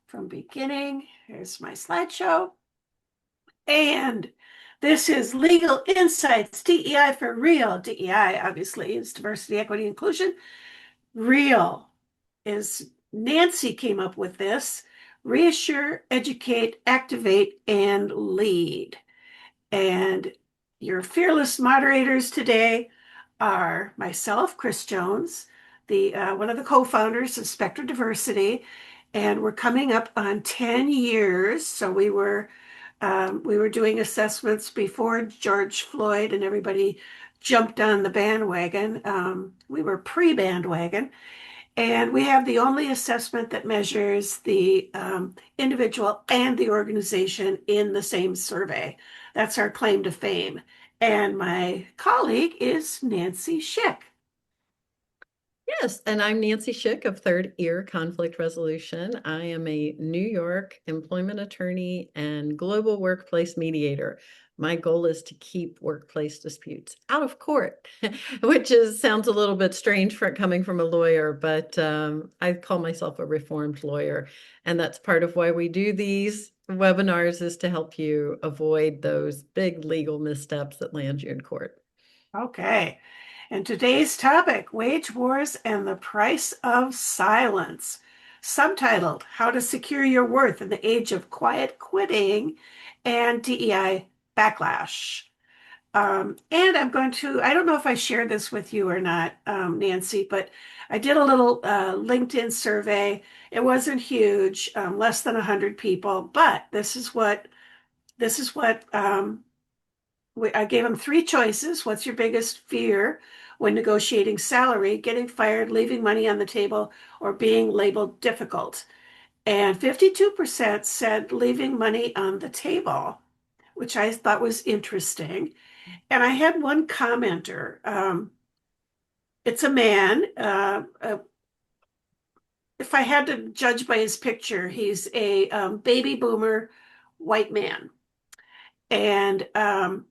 from beginning. Here's my slideshow. And this is Legal Insights, DEI for real. DEI, obviously, is diversity, equity, inclusion. Real is Nancy came up with this. Reassure, educate, activate, and lead. And your fearless moderators today are myself, Chris Jones, the one of the co-founders of Spectra Diversity, and we're coming up on 10 years. So we were doing assessments before George Floyd and everybody jumped on the bandwagon. We were pre-bandwagon, and we have the only assessment that measures the individual and the organization in the same survey. That's our claim to fame. And my colleague is Nancy Schick. Yes, and I'm Nancy Schick of Third Ear Conflict Resolution. I am a New York employment attorney and global workplace mediator. My goal is to keep workplace disputes out of court, which sounds a little bit strange for coming from a lawyer, but I call myself a reformed lawyer, and that's part of why we do these webinars is to help you avoid those big legal missteps that land you in court. Okay. And today's topic, wage wars and the price of silence. Subtitled, How to Secure Your Worth in the Age of Quiet Quitting and DEI Backlash. And I don't know if I shared this with you or not, Nancy, but I did a little LinkedIn survey. It wasn't huge, less than 100 people, but this is what I gave them three choices. What's your biggest fear when negotiating salary, getting fired, leaving money on the table, or being labeled difficult? And 52% said leaving money on the table, which I thought was interesting. And I had one commenter. It's a man. If I had to judge by his picture, he's a baby boomer white man. And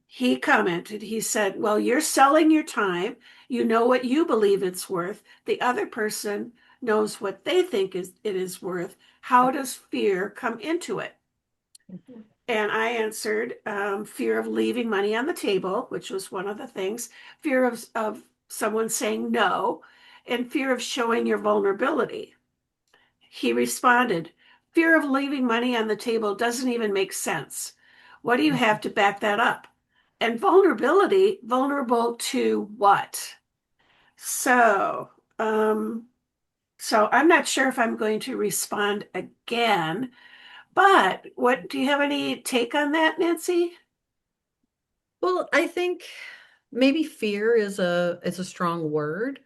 he commented, he said, well, you're selling your time. You know what you believe it's worth. The other person knows what they think it is worth. How does fear come into it? And I answered fear of leaving money on the table, which was one of the things, fear of someone saying no, and fear of showing your vulnerability. He responded, fear of leaving money on the table doesn't even make sense. What do you have to back that up? And vulnerability, vulnerable to what? So, um, so I'm not sure if I'm going to respond again, but what do you have any take on that, Nancy? Well, I think maybe fear is a strong word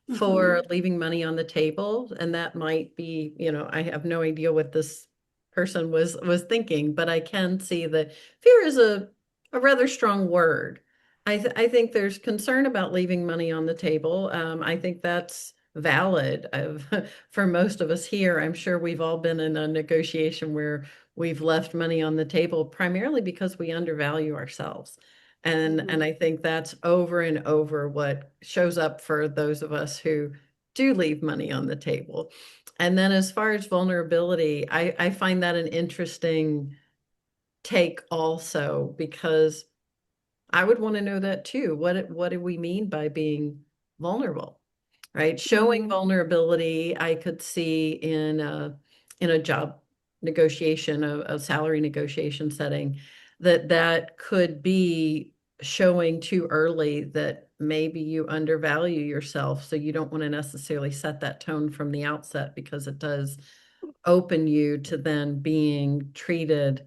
Mm-hmm. for leaving money on the table, and that might be, I have no idea what this person was thinking, but I can see that fear is a rather strong word. I think there's concern about leaving money on the table. I think that's valid. For most of us here, I'm sure we've all been in a negotiation where we've left money on the table primarily because we undervalue ourselves. And Mm-hmm. I think that's over and over what shows up for those of us who do leave money on the table. And then as far as vulnerability, I find that an interesting take also, because I would want to know that too. What do we mean by being vulnerable? Right? Showing Mm-hmm. vulnerability, I could see in a job negotiation, a salary negotiation setting, that could be showing too early that maybe you undervalue yourself. So you don't want to necessarily set that tone from the outset, because it does open you to then being treated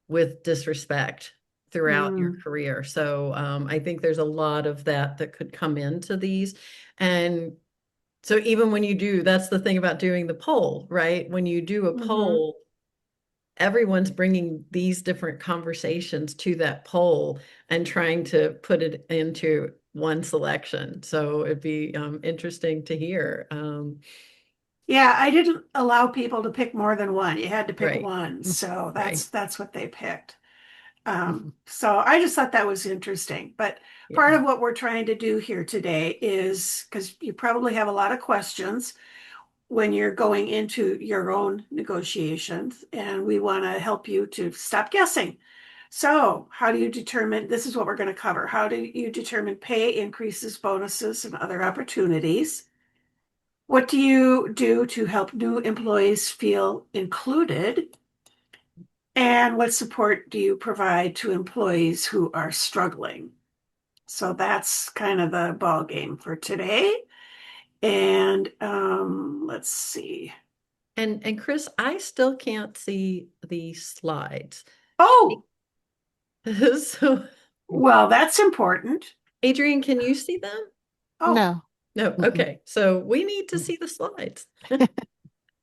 with disrespect throughout your Mm-hmm. career. So I think there's a lot of that could come into these. And so even when you do, that's the thing about doing the poll, right? When you do a Mm-hmm. poll, everyone's bringing these different conversations to that poll and trying to put it into one selection. So it'd be interesting to hear. Yeah, I didn't allow people to pick more than one. You had to pick Right, one. So right. that's what they picked. Mhm. So I just thought that was interesting. But part Yeah. of what we're trying to do here today is because you probably have a lot of questions. when you're going into your own negotiations, and we want to help you to stop guessing. So, how do you determine? This is what we're going to cover. How do you determine pay increases, bonuses, and other opportunities? What do you do to help new employees feel included? And what support do you provide to employees who are struggling? So that's kind of the ball game for today. And let's see. And Chris, I still can't see the slides. Oh, So, well, that's important. Adrian, can you see them? Oh, No. No. Okay. So we need to see the slides,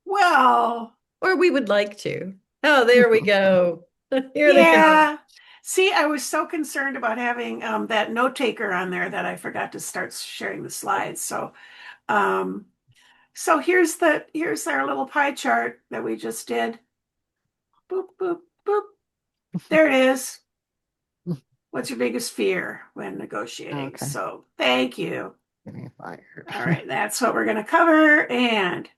well, or we would like to. Oh, there we go. Here they are. yeah. See, I was so concerned about having that note taker on there that I forgot to start sharing the slides. Um, so here's our little pie chart that we just did. Boop, boop, boop. There it is. What's your biggest fear when negotiating? Okay. So thank you. Getting fired. All right, that's what we're going to cover. And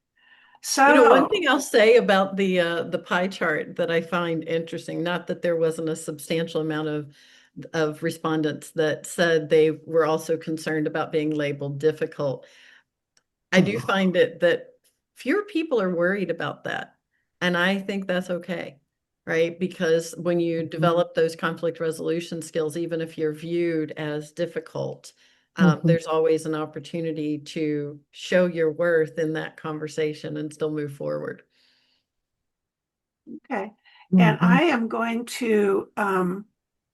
One thing so, I'll say about the pie chart that I find interesting, not that there wasn't a substantial amount of respondents that said they were also concerned about being labeled difficult. I do find it that fewer people are worried about that. And I think that's okay, right? Because when you develop those conflict resolution skills, even if you're viewed as difficult, there's always an opportunity to show your worth in that conversation and still move forward. okay. And I am going to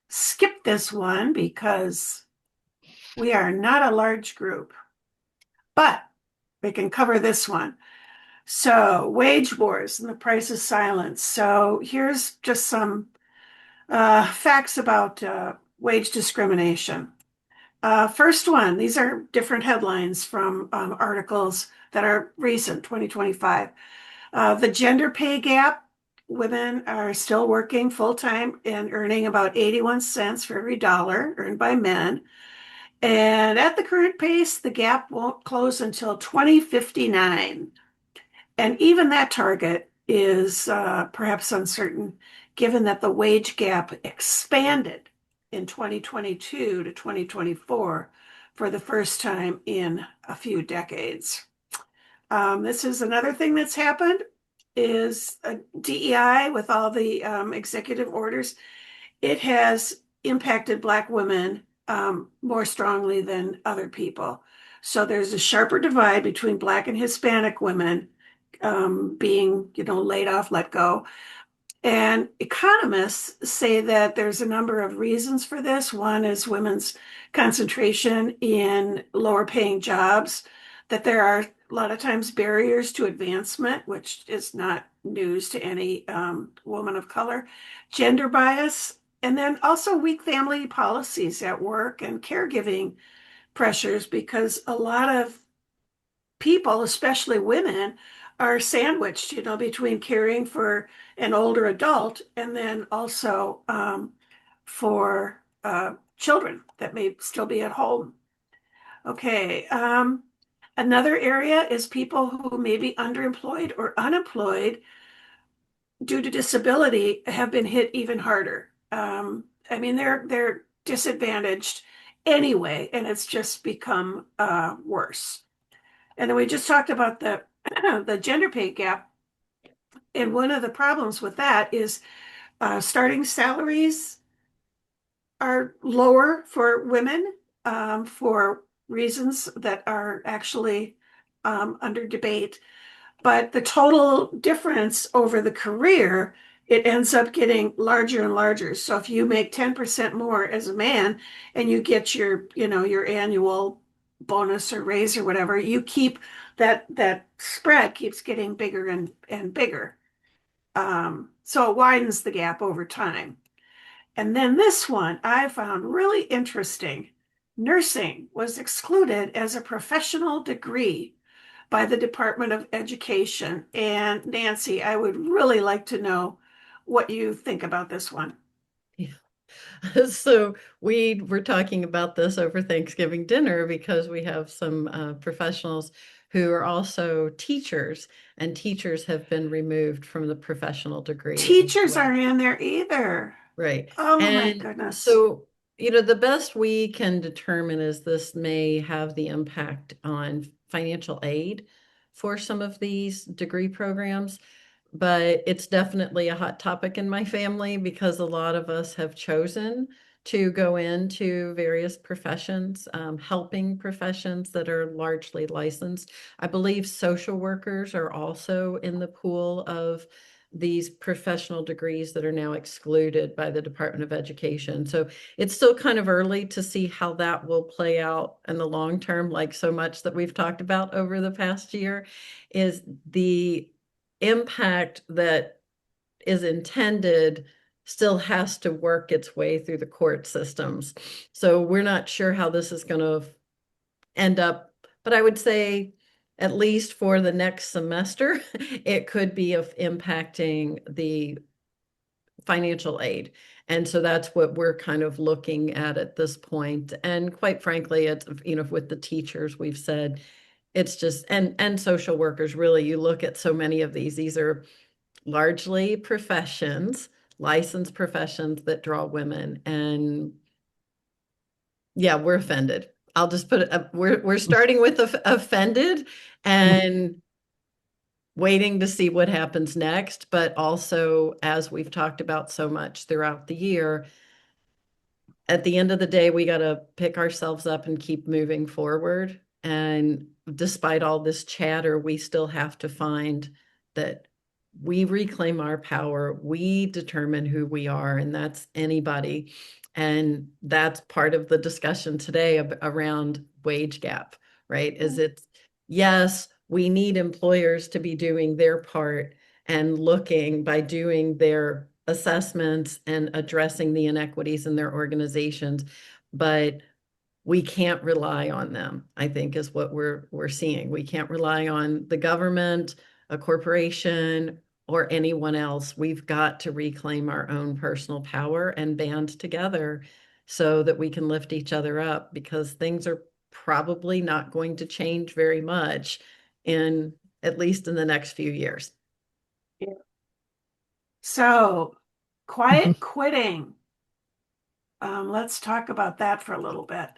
skip this one because we are not a large group, but we can cover this one. So, wage wars and the price of silence. So, here's just some facts about wage discrimination. First one, these are different headlines from articles that are recent, 2025. The gender pay gap, women are still working full time and earning about 81 cents for every dollar earned by men. And at the current pace, the gap won't close until 2059. And even that target is perhaps uncertain, given that the wage gap expanded in 2022 to 2024 for the first time in a few decades. This is another thing that's happened is DEI with all the executive orders. It has impacted Black women more strongly than other people. So there's a sharper divide between Black and Hispanic women being, laid off, let go. And economists say that there's a number of reasons for this. One is women's concentration in lower paying jobs, that there are a lot of times barriers to advancement, which is not news to any woman of color, gender bias, and then also weak family policies at work and caregiving pressures, because a lot of people, especially women, are sandwiched, between caring for an older adult and then also for children that may still be at home. Okay. Another area is people who may be underemployed or unemployed due to disability have been hit even harder. I mean, they're disadvantaged anyway, and it's just become worse. And then we just talked about the the gender pay gap. And one of the problems with that is starting salaries are lower for women for reasons that are actually under debate. But the total difference over the career, it ends up getting larger and larger. So if you make 10% more as a man and you get your annual bonus or raise or whatever, you keep that spread keeps getting bigger and bigger. So it widens the gap over time. And then this one I found really interesting. Nursing was excluded as a professional degree by the Department of Education. And Nancy, I would really like to know what you think about this one. Yeah. So we were talking about this over Thanksgiving dinner because we have some professionals who are also teachers, and teachers have been removed from the professional degree as Teachers well. aren't in there either. Right. Oh my And goodness. so, the best we can determine is this may have the impact on financial aid for some of these degree programs, but it's definitely a hot topic in my family because a lot of us have chosen to go into various professions, helping professions that are largely licensed. I believe social workers are also in the pool of these professional degrees that are now excluded by the Department of Education. So it's still kind of early to see how that will play out in the long term, like so much that we've talked about over the past year, is the impact that is intended still has to work its way through the court systems. So we're not sure how this is going to end up, but I would say at least for the next semester, it could be of impacting the financial aid. And so that's what we're kind of looking at this point. And quite frankly, it's, with the teachers, we've said it's just, and social workers, really, you look at so many of these are largely professions, licensed professions that draw women. And yeah, we're offended. I'll just put it up. We're starting with offended and waiting to see what happens next. But also, as we've talked about so much throughout the year, at the end of the day, we got to pick ourselves up and keep moving forward. And despite all this chatter, we still have to find that we reclaim our power. We determine who we are, and that's anybody. And that's part of the discussion today around wage gap, right? Yes, we need employers to be doing their part and looking by doing their assessments and addressing the inequities in their organizations, but we can't rely on them, I think is what we're seeing. We can't rely on the government, a corporation, or anyone else. We've got to reclaim our own personal power and band together so that we can lift each other up, because things are probably not going to change very much in at least in the next few years. Yeah. So, quiet quitting. Let's talk about that for a little bit.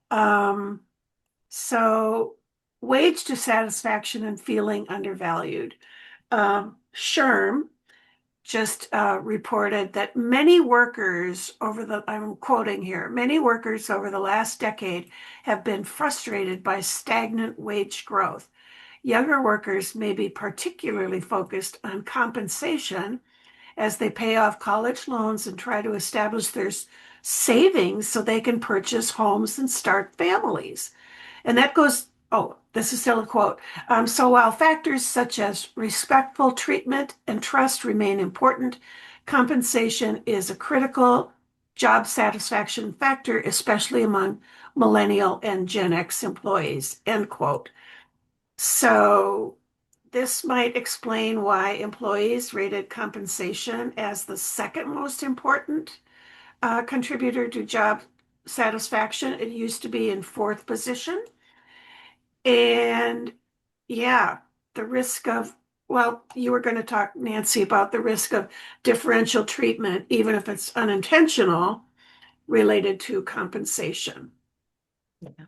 Um, so, wage dissatisfaction and feeling undervalued. SHRM just reported that many workers I'm quoting here, many workers over the last decade have been frustrated by stagnant wage growth. Younger workers may be particularly focused on compensation as they pay off college loans and try to establish their savings so they can purchase homes and start families. And that goes, oh, this is still a quote. So while factors such as respectful treatment and trust remain important, compensation is a critical job satisfaction factor, especially among millennial and Gen X employees, end quote. So this might explain why employees rated compensation as the second most important contributor to job satisfaction. It used to be in fourth position. And yeah, the risk of, well, you were going to talk, Nancy, about the risk of differential treatment, even if it's unintentional, related to compensation. Yeah.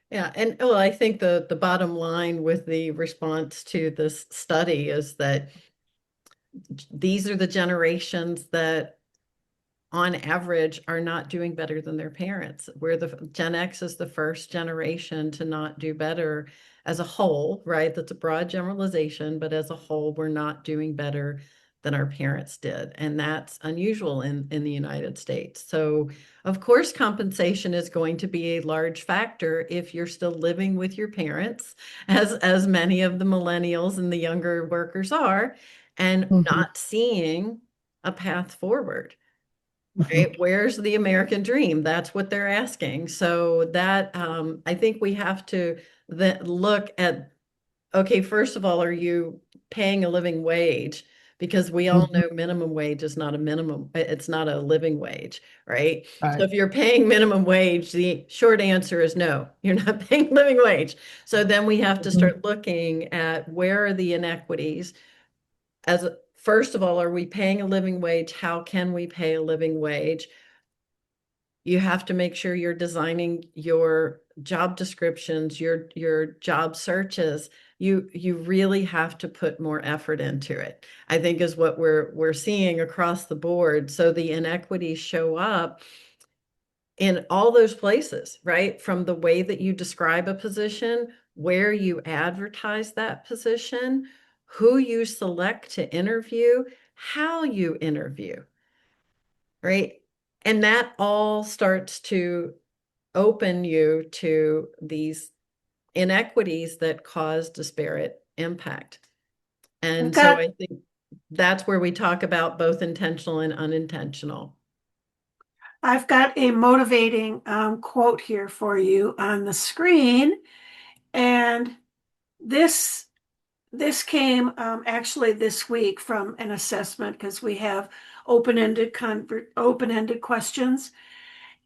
Yeah, and well, I think the bottom line with the response to this study is that these are the generations that on average are not doing better than their parents. Where the Gen X is the first generation to not do better as a whole, right? That's a broad generalization, but as a whole, we're not doing better than our parents did. And that's unusual in the United States. So, of course, compensation is going to be a large factor if you're still living with your parents, as many of the millennials and the younger workers are, and Mhm. not seeing a path forward. Mhm. Right? Where's the American dream? That's what they're asking. So that I think we have to look at, okay, first of all, are you paying a living wage? because we all Mhm. know minimum wage is not a minimum, it's not a living wage, right? So Right. if you're paying minimum wage, the short answer is no, you're not paying living wage. So then we have to Mhm. start looking at where are the inequities. First of all, are we paying a living wage? How can we pay a living wage? You have to make sure you're designing your job descriptions, your job searches. You really have to put more effort into it, I think, is what we're seeing across the board. So the inequities show up in all those places, right? From the way that you describe a position, where you advertise that position, who you select to interview, how you interview, right? And that all starts to open you to these inequities that cause disparate impact. I've And so got I think that's where we talk about both intentional and unintentional. I've got a motivating quote here for you on the screen, and this this came actually this week from an assessment because we have open-ended questions.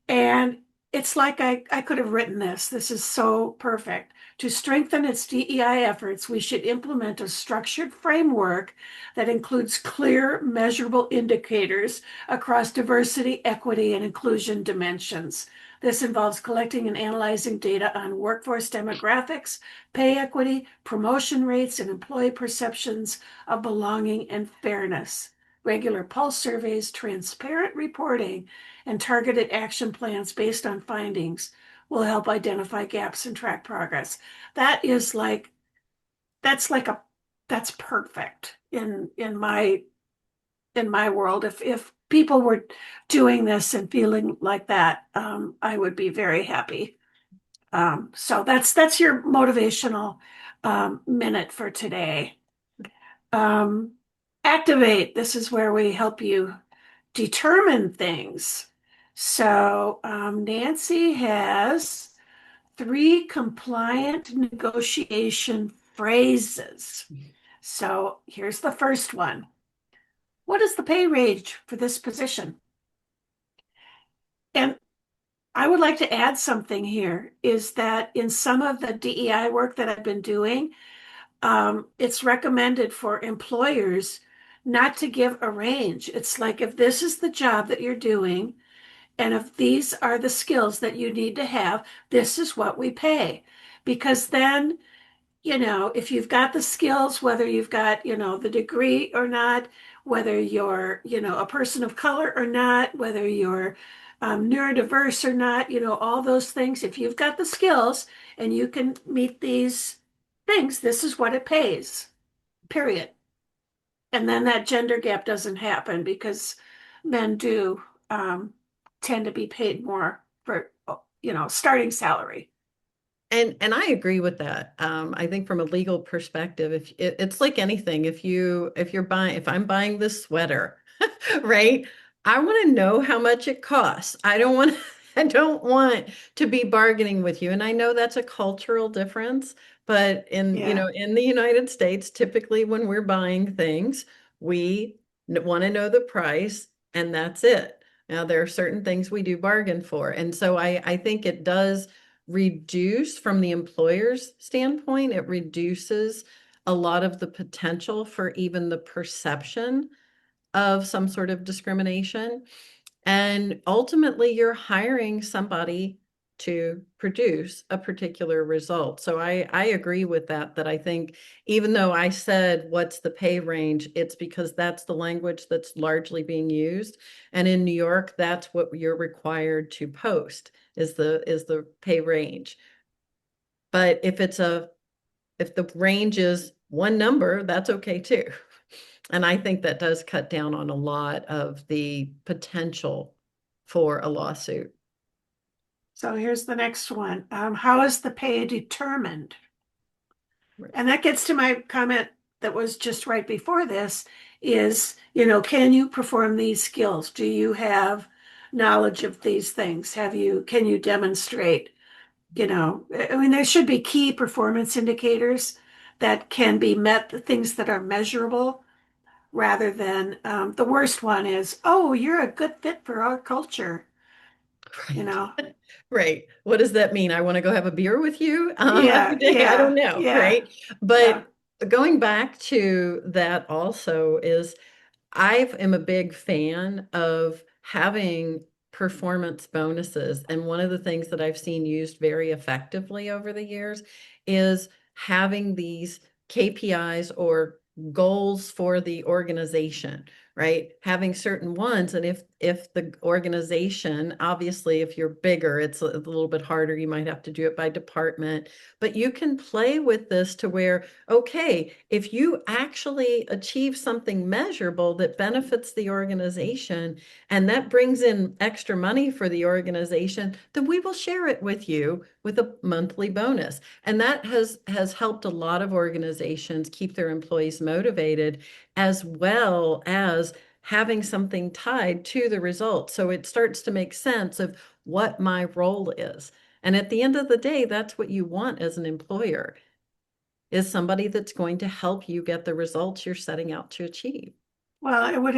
And it's like I could have written this. This is so perfect. To strengthen its DEI efforts, we should implement a structured framework that includes clear, measurable indicators across diversity, equity, and inclusion dimensions. This involves collecting and analyzing data on workforce demographics, pay equity, promotion rates, and employee perceptions of belonging and fairness. Regular pulse surveys, transparent reporting, and targeted action plans based on findings will help identify gaps and track progress. That is like that's like a that's perfect in my world. If people were doing this and feeling like that, I would be very happy. So that's your motivational minute for today. Um, Activate. This is where we help you determine things. So Nancy has three compliant negotiation phrases. So here's the first one. What is the pay range for this position? And I would like to add something here is that in some of the DEI work that I've been doing, it's recommended for employers not to give a range. It's like if this is the job that you're doing, and if these are the skills that you need to have, this is what we pay. Because then, if you've got the skills, whether you've got, the degree or not, whether you're, a person of color or not, whether you're neurodiverse or not, all those things, if you've got the skills and you can meet these things, this is what it pays, period. And then that gender gap doesn't happen because men do um, tend to be paid more for, starting salary. And I agree with that. I think from a legal perspective, if it's like anything, if I'm buying this sweater, right? I want to know how much it costs. I don't want to be bargaining with you. And I know that's a cultural difference, but Yeah. in the United States, typically when we're buying things, we want to know the price and that's it. Now there are certain things we do bargain for. And so I think it does reduce from the employer's standpoint, it reduces a lot of the potential for even the perception of some sort of discrimination. And ultimately, you're hiring somebody to produce a particular result. So I agree with that, that I think even though I said, what's the pay range? It's because that's the language that's largely being used. And in New York, that's what you're required to post is the pay range. But if the range is one number, that's okay too. And I think that does cut down on a lot of the potential for a lawsuit. So here's the next one. How is the pay determined? Right. And that gets to my comment that was just right before this is, can you perform these skills? Do you have knowledge of these things? Can you demonstrate, I mean, there should be key performance indicators that can be met, the things that are measurable. rather than the worst one is, oh, you're a good fit for our culture, you Right. know? Right. What does that mean? I want to go have a beer with you every Yeah, day. I don't yeah, know. yeah, Right. yeah. But going back to that also is I am a big fan of having performance bonuses. And one of the things that I've seen used very effectively over the years is having these KPIs or goals for the organization, right? Having certain ones. And if the organization, obviously, if you're bigger, it's a little bit harder. You might have to do it by department, but you can play with this to where, okay, if you actually achieve something measurable that benefits the organization and that brings in extra money for the organization, then we will share it with you with a monthly bonus. And that has helped a lot of organizations keep their employees motivated, as well as having something tied to the results. So it starts to make sense of what my role is. And at the end of the day, that's what you want as an employer, is somebody that's going to help you get the results you're setting out to achieve. Well, it would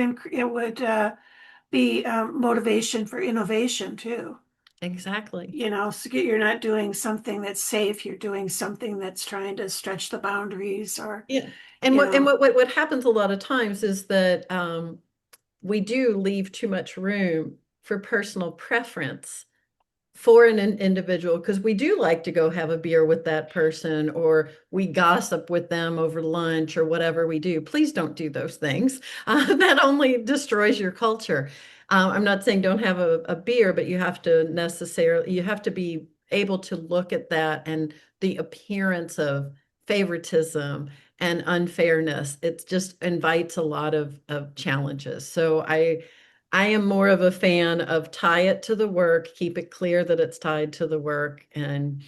be motivation for innovation too. Exactly. You know, so you're not doing something that's safe, you're doing something that's trying to stretch the boundaries or, Yeah. And you what and know, what happens a lot of times is that we do leave too much room for personal preference for an individual, because we do like to go have a beer with that person, or we gossip with them over lunch or whatever we do. Please don't do those things. That only destroys your culture. I'm not saying don't have a beer, but you have to be able to look at that and the appearance of favoritism and unfairness. It just invites a lot of challenges. So I am more of a fan of tie it to the work, keep it clear that it's tied to the work. And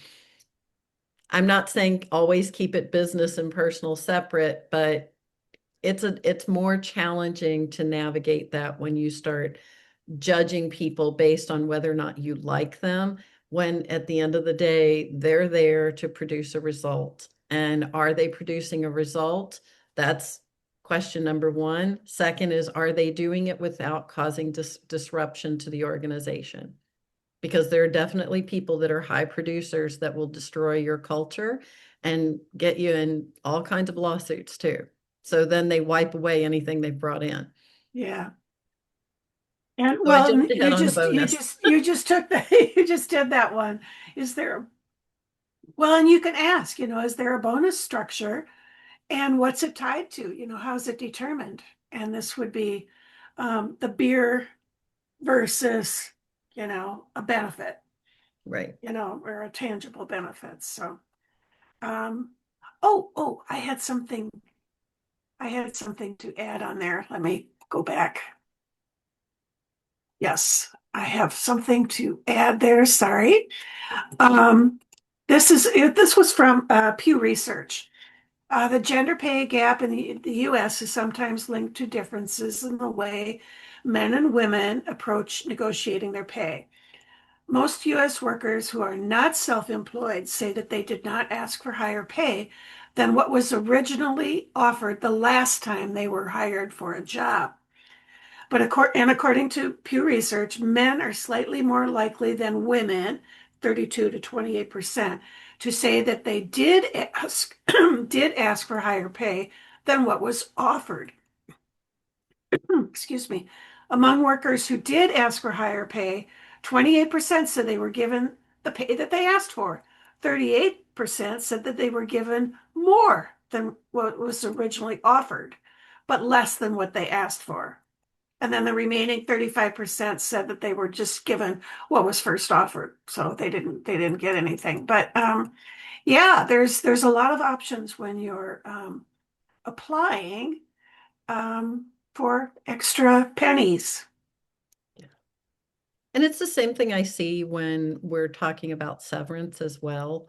I'm not saying always keep it business and personal separate, but it's more challenging to navigate that when you start judging people based on whether or not you like them, when at the end of the day, they're there to produce a result. And are they producing a result? That's question number one. Second is, are they doing it without causing disruption to the organization? Because there are definitely people that are high producers that will destroy your culture and get you in all kinds of lawsuits too. So then they wipe away anything they've brought in. yeah. And So I well, jumped ahead on the bonus. you just took the you just did that one. Is there well, and you can ask, you know, is there a bonus structure and what's it tied to? You know, how's it determined? And this would be the beer versus, you know, a benefit, Right. you know, or a tangible benefit. So, um, oh, I had something to add on there. Let me go back. Yes, I have something to add there. Sorry. Um, this was from Pew Research. The gender pay gap in the U.S. is sometimes linked to differences in the way men and women approach negotiating their pay. Most U.S. workers who are not self-employed say that they did not ask for higher pay than what was originally offered the last time they were hired for a job. But according to Pew Research, men are slightly more likely than women, 32 to 28%, to say that they did ask did ask for higher pay than what was offered. Excuse me. Among workers who did ask for higher pay, 28% said they were given the pay that they asked for. 38% said that they were given more than what was originally offered, but less than what they asked for. And then the remaining 35% said that they were just given what was first offered. So they didn't get anything. But yeah, there's a lot of options when you're applying for extra pennies. Yeah. And it's the same thing I see when we're talking about severance as well.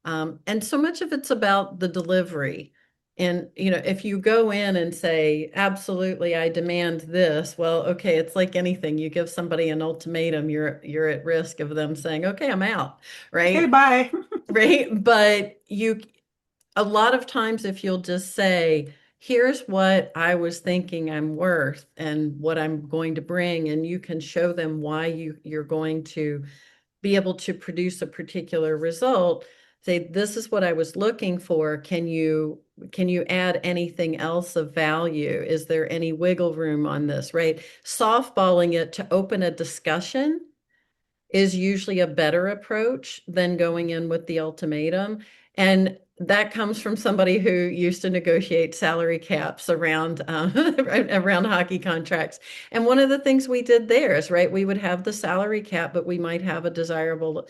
And so much of it's about the delivery. And, if you go in and say, absolutely, I demand this, well, okay, it's like anything. You give somebody an ultimatum, you're at risk of them saying, okay, I'm out, Okay, right? bye. Right. But a lot of times, if you'll just say, here's what I was thinking I'm worth and what I'm going to bring. And you can show them why you're going to be able to produce a particular result. Say, this is what I was looking for. Can you add anything else of value? Is there any wiggle room on this, right? Softballing it to open a discussion is usually a better approach than going in with the ultimatum. And that comes from somebody who used to negotiate salary caps around around hockey contracts. And one of the things we did there is, right, we would have the salary cap, but we might have a desirable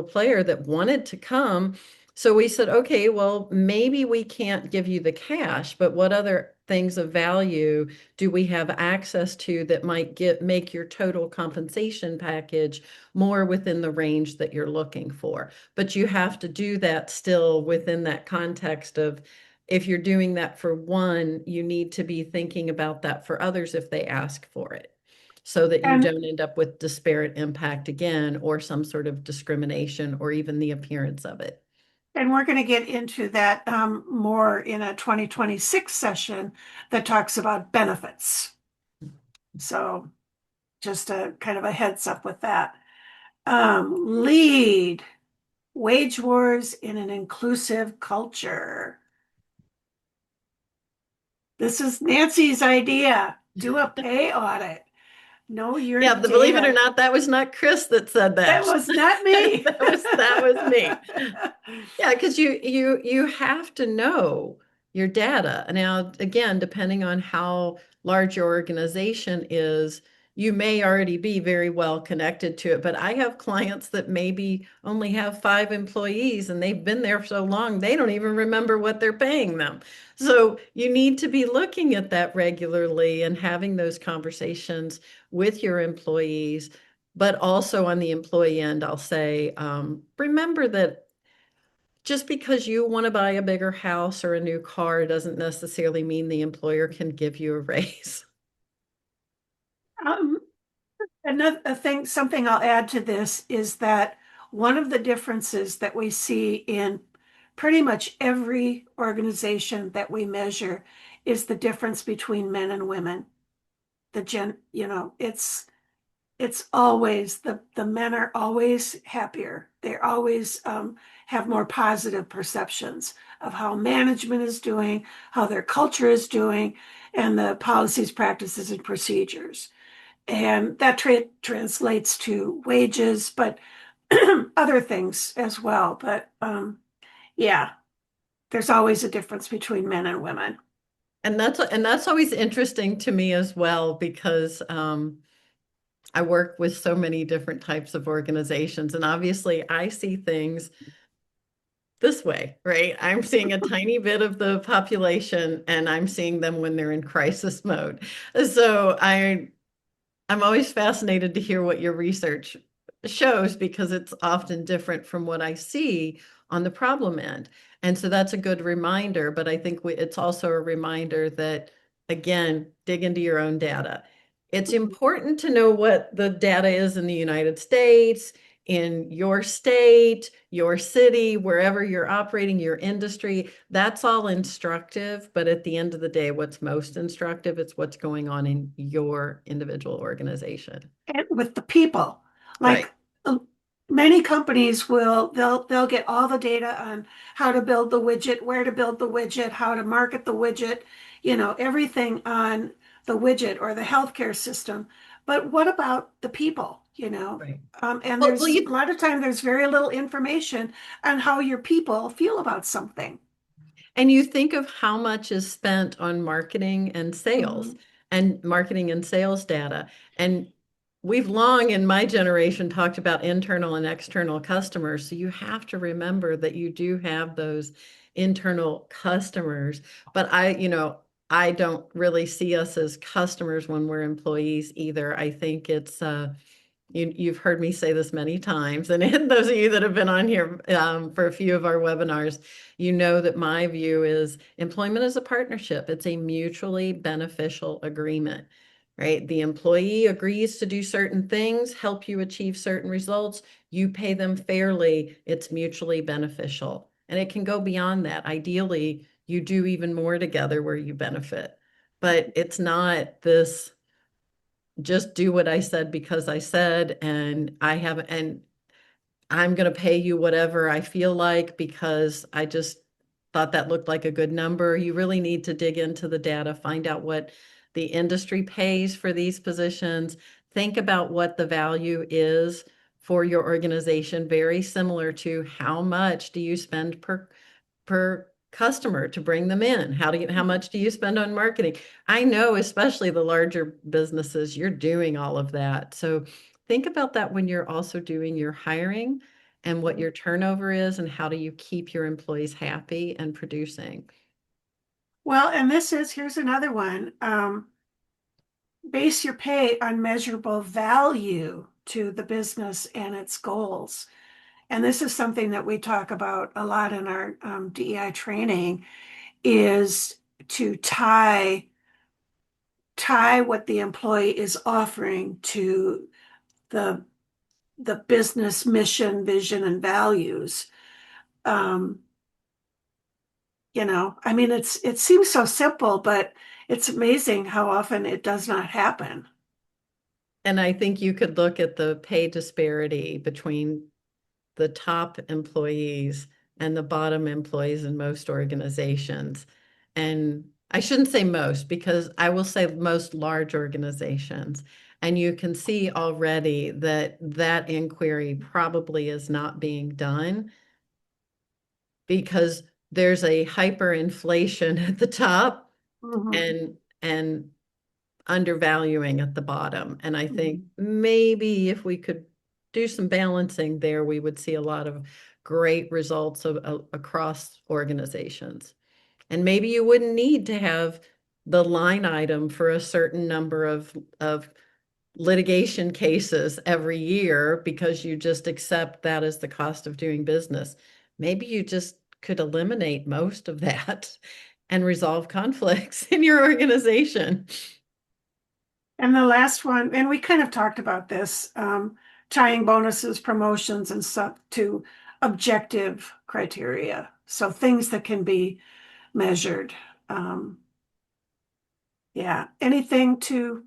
player that wanted to come. So we said, okay, well, maybe we can't give you the cash, but what other things of value do we have access to that might make your total compensation package more within the range that you're looking for? But you have to do that still within that context of, if you're doing that for one, you need to be thinking about that for others if they ask for it, so that you And don't end up with disparate impact again, or some sort of discrimination, or even the appearance of it. and we're going to get into that more in a 2026 session that talks about benefits. So just a kind of a heads up with that. Lead wage wars in an inclusive culture. This is Nancy's idea. Do a pay audit. Know your Yeah, believe it or data. not, that was not Chris that said That that. was not me. That was me. Yeah, because you have to know your data. Now, again, depending on how large your organization is, you may already be very well connected to it. But I have clients that maybe only have 5 employees, and they've been there so long, they don't even remember what they're paying them. So you need to be looking at that regularly and having those conversations with your employees. But also on the employee end, I'll say, remember that just because you want to buy a bigger house or a new car doesn't necessarily mean the employer can give you a raise. Um, Another thing, something I'll add to this is that one of the differences that we see in pretty much every organization that we measure is the difference between men and women. It's always the men are always happier. They always have more positive perceptions of how management is doing, how their culture is doing, and the policies, practices, and procedures. And that translates to wages, but other things as well. But yeah, there's always a difference between men and women. And that's always interesting to me as well, because I work with so many different types of organizations, and obviously I see things this way, right? I'm seeing a tiny bit of the population, and I'm seeing them when they're in crisis mode. So I'm always fascinated to hear what your research shows, because it's often different from what I see on the problem end. And so that's a good reminder, but I think it's also a reminder that, again, dig into your own data. It's important to know what the data is in the United States, in your state, your city, wherever you're operating, your industry. That's all instructive, but at the end of the day, what's most instructive is what's going on in your individual organization. And with the people, Right. like uh, many companies will they'll get all the data on how to build the widget, where to build the widget, how to market the widget, everything on the widget or the healthcare system. But what about the people, Right. and Well, there's a lot of time there's very little information on how your people feel about something. and you think of how much is spent on marketing and sales, Mhm. and marketing and sales data. And we've long in my generation talked about internal and external customers. So you have to remember that you do have those internal customers. But I don't really see us as customers when we're employees either. I think it's you've heard me say this many times, and those of you that have been on here for a few of our webinars, you know that my view is employment is a partnership. It's a mutually beneficial agreement, right? The employee agrees to do certain things, help you achieve certain results. You pay them fairly. It's mutually beneficial. And it can go beyond that. Ideally, you do even more together where you benefit. But it's not this just do what I said because I said, and I have, and I'm going to pay you whatever I feel like because I just thought that looked like a good number. You really need to dig into the data, find out what the industry pays for these positions, think about what the value is for your organization, very similar to how much do you spend per customer to bring them in? How much do you spend on marketing? I know, especially the larger businesses, you're doing all of that. So think about that when you're also doing your hiring and what your turnover is and how do you keep your employees happy and producing. Well, and here's another one. Base your pay on measurable value to the business and its goals. And this is something that we talk about a lot in our DEI training, is to tie what the employee is offering to the the business mission, vision, and values. Um, I mean, it seems so simple, but it's amazing how often it does not happen. And I think you could look at the pay disparity between the top employees and the bottom employees in most organizations. And I shouldn't say most because I will say most large organizations. And you can see already that that inquiry probably is not being done because there's a hyperinflation at the top Mhm. and undervaluing at the bottom. And I think Mhm. maybe if we could do some balancing there, we would see a lot of great results across organizations. And maybe you wouldn't need to have the line item for a certain number of litigation cases every year because you just accept that as the cost of doing business. Maybe you just could eliminate most of that and resolve conflicts in your organization. And the last one, and we kind of talked about this, tying bonuses, promotions, and stuff to objective criteria. So things that can be measured. Um, yeah. Anything to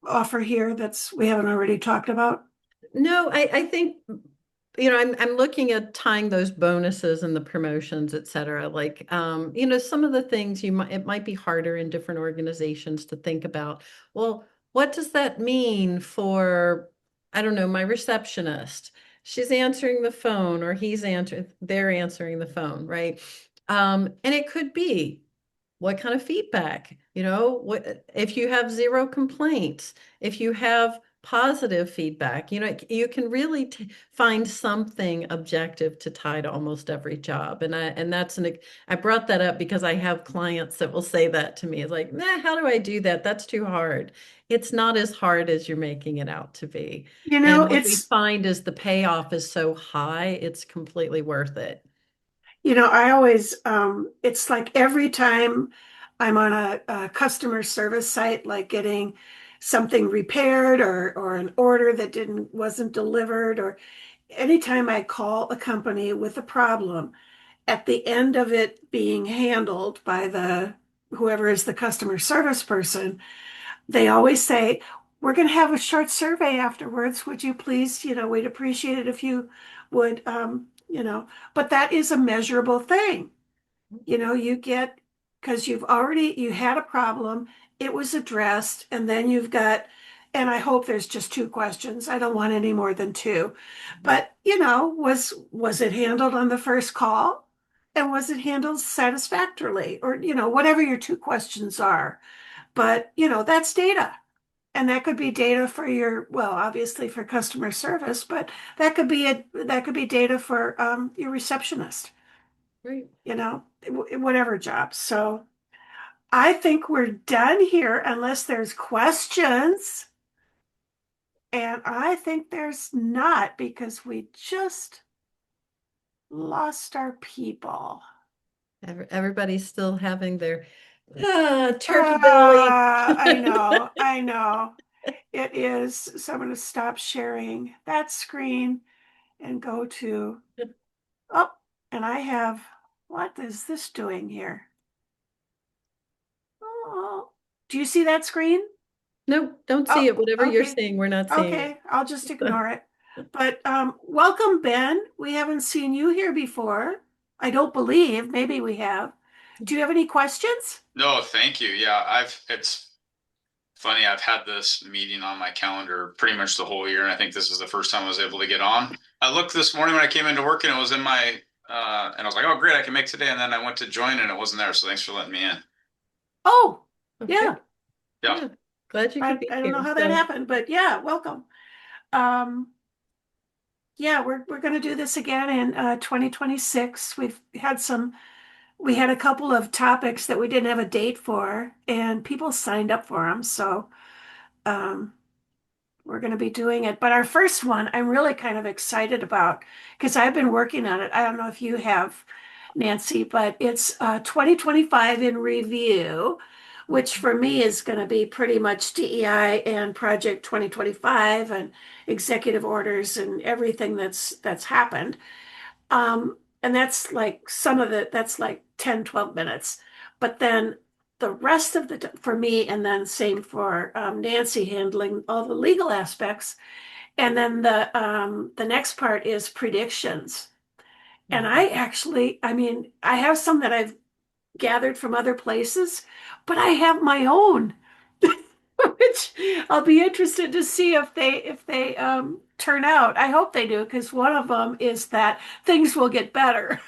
offer here that's we haven't already talked about? No, I think, I'm looking at tying those bonuses and the promotions, et cetera. Like, some of the things it might be harder in different organizations to think about. Well, what does that mean for, I don't know, my receptionist? She's answering the phone or they're answering the phone, right? And it could be what kind of feedback, what if you have zero complaints, if you have positive feedback, you can really find something objective to tie to almost every job. I brought that up because I have clients that will say that to me. It's like, nah, how do I do that? That's too hard. It's not as hard as you're making it out to be. And what we It's find is the payoff is so high, it's completely worth it. I always, it's like every time I'm on a customer service site, like getting something repaired or an order that wasn't delivered, or anytime I call a company with a problem, at the end of it being handled by the whoever is the customer service person, they always say, we're going to have a short survey afterwards. Would you please, we'd appreciate it if you would, but that is a measurable thing. You get, because you had a problem, it was addressed, and then and I hope there's just two questions. I don't want any more than two. But, was it handled on the first call? And was it handled satisfactorily? Or, whatever your two questions are. But, that's data. And that could be data for well, obviously for customer service, but that could be data for your receptionist, Right. whatever job. So I think we're done here unless there's questions. And I think there's not because we just lost our people. Everybody's still having their turkey belly. I know. It is. So I'm going to stop sharing that screen and go to, oh, and I have What is this doing here? Oh, do you see that screen? Nope, don't see Oh, it. Whatever you're okay. seeing, we're not seeing Okay, I'll just ignore it. But welcome, Ben. We haven't seen you here before. I don't believe. Maybe we have. Do you have any questions? No, thank you. Yeah, it's funny. I've had this meeting on my calendar pretty much the whole year, and I think this is the first time I was able to get on. I looked this morning when I came into work and it was in my, and I was like, oh, great, I can make today. And then I went to join and it wasn't there. So thanks for letting me in. Oh, Okay, yeah. Yeah. yeah. Glad you could be I don't know here. how that So, happened, but yeah, welcome. Um, yeah, we're going to do this again in 2026. We had a couple of topics that we didn't have a date for, and people signed up for them. So um, we're going to be doing it. But our first one, I'm really kind of excited about because I've been working on it. I don't know if you have, Nancy, but it's 2025 in review, which for me is going to be pretty much DEI and Project 2025 and executive orders and everything that's happened. And that's like that's like 10, 12 minutes. But then the rest of for me, and then same for Nancy handling all the legal aspects. And then the next part is predictions. And I mean, I have some that I've gathered from other places, but I have my own, which I'll be interested to see if they turn out. I hope they do, because one of them is that things will get better.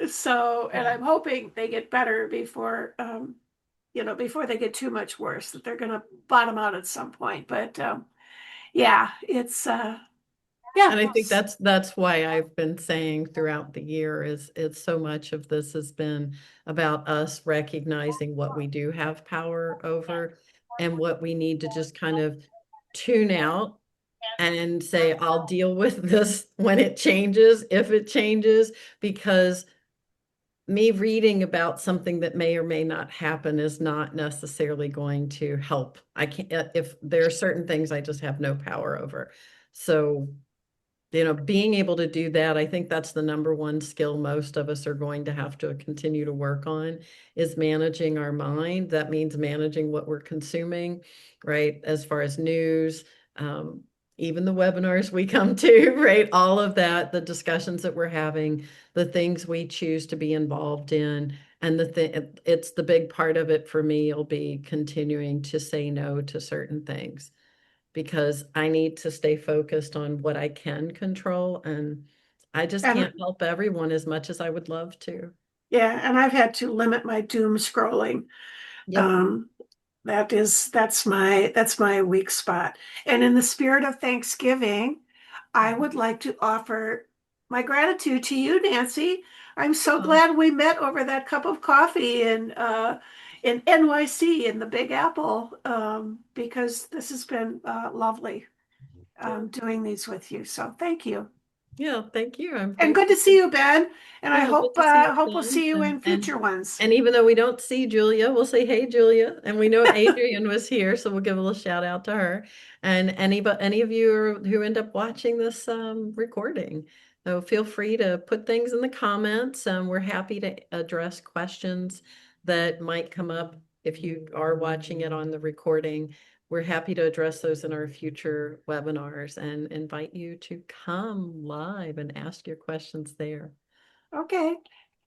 So, and yeah. I'm hoping they get better before before they get too much worse, that they're going to bottom out at some point. But yeah, it's yeah. And I think that's why I've been saying throughout the year is it's so much of this has been about us recognizing what we do have power over and what we need to just kind of tune out and say, I'll deal with this when it changes, if it changes, because me reading about something that may or may not happen is not necessarily going to help. I can't, if there are certain things I just have no power over. So, being able to do that, I think that's the number one skill most of us are going to have to continue to work on is managing our mind. That means managing what we're consuming, right? As far as news, um, even the webinars we come to, right? All of that, the discussions that we're having, the things we choose to be involved in. And it's the big part of it for me will be continuing to say no to certain things because I need to stay focused on what I can control. And I just And can't help everyone as much as I would love to. yeah, and I've had to limit my doom scrolling. Yep. Um, that's my weak spot. And in the spirit of Thanksgiving, I would like to offer my gratitude to you, Nancy. I'm so Oh, glad we met over that cup of coffee in NYC in the Big Apple, because this has been lovely yeah. doing these with you. So thank you. Yeah, thank you. I'm And good to grateful. see you, Ben. And I Yeah, good to see you, hope we'll Jen. see you And in future ones. and even though we don't see Julia, we'll say, hey, Julia. And we know Adrian was here, so we'll give a little shout out to her. And any of you who end up watching this recording, so feel free to put things in the comments. We're happy to address questions that might come up if you are watching it on the recording. We're happy to address those in our future webinars and invite you to come live and ask your questions there. Okay.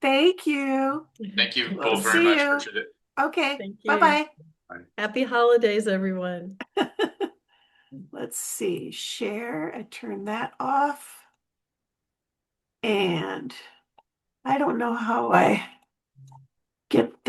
Thank you. Thank you We'll both very see much. you. Appreciate it. Okay. Thank you. Bye-bye. Bye. Happy holidays, everyone. Let's see. Share. I turn that off. And I don't know how I get